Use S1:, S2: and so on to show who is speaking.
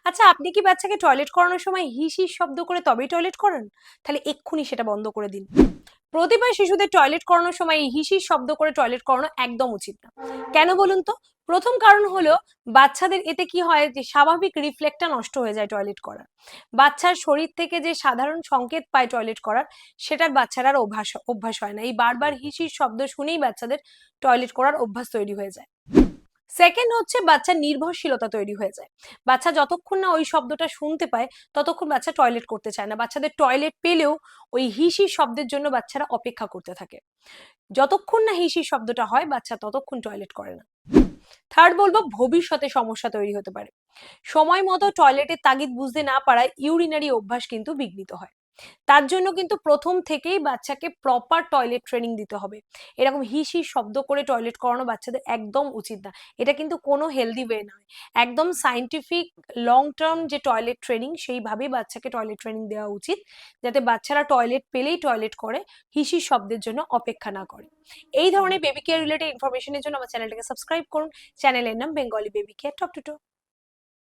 S1: আচ্ছা, আপনি কি বাচ্চাকে টয়লেট করানোর সময় হিস হিস শব্দ করে তবেই টয়লেট করান? তাহলে এক্ষুনি সেটা বন্ধ করে দিন। প্রতিবার শিশুদের টয়লেট করানোর সময় এই হিস হিস শব্দ করে টয়লেট করানো একদম উচিত না। কেন বলুন তো? প্রথম কারণ হলো, বাচ্চাদের এতে কি হয় যে স্বাভাবিক রিফ্লেক্সটা নষ্ট হয়ে যায় টয়লেট করার। বাচ্চার শরীর থেকে যে সাধারণ সংকেত পায় টয়লেট করার, সেটার বাচ্চার আর অভ্যাস হয় না। এই বারবার হিস হিস শব্দ শুনেই বাচ্চাদের টয়লেট করার অভ্যাস তৈরি হয়ে যায়। সেকেন্ড হচ্ছে, বাচ্চার নির্ভরশীলতা তৈরি হয়ে যায়। বাচ্চা যতক্ষণ না ওই শব্দটা শুনতে পায়, ততক্ষণ বাচ্চা টয়লেট করতে চায় না। বাচ্চাদের টয়লেট পেলেও ওই হিস হিস শব্দের জন্য বাচ্চারা অপেক্ষা করতে থাকে। যতক্ষণ না হিস হিস শব্দটা হয়, বাচ্চা ততক্ষণ টয়লেট করে না। থার্ড বলবো, ভবিষ্যতে সমস্যা তৈরি হতে পারে। সময় মতো টয়লেটের তাগিদ বুঝতে না পারায় ইউরিনারি অভ্যাস কিন্তু বিঘ্নিত হয়। তার জন্য কিন্তু প্রথম থেকেই বাচ্চাকে প্রপার টয়লেট ট্রেনিং দিতে হবে। এরকম হিস হিস শব্দ করে টয়লেট করানো বাচ্চাদের একদম উচিত না। এটা কিন্তু কোনো হেলদি ওয়ে নয়। একদম সায়েন্টিফিক লং টার্ম যে টয়লেট ট্রেনিং, সেইভাবেই বাচ্চাকে টয়লেট ট্রেনিং দেওয়া উচিত, যাতে বাচ্চারা টয়লেট পেলেই টয়লেট করে, হিস হিস শব্দের জন্য অপেক্ষা না করে। এই ধরনের বেবি কেয়ার রিলেটেড ইনফরমেশনের জন্য আমার চ্যানেলটাকে সাবস্ক্রাইব করুন। চ্যানেলের নাম Bengali baby care top to top.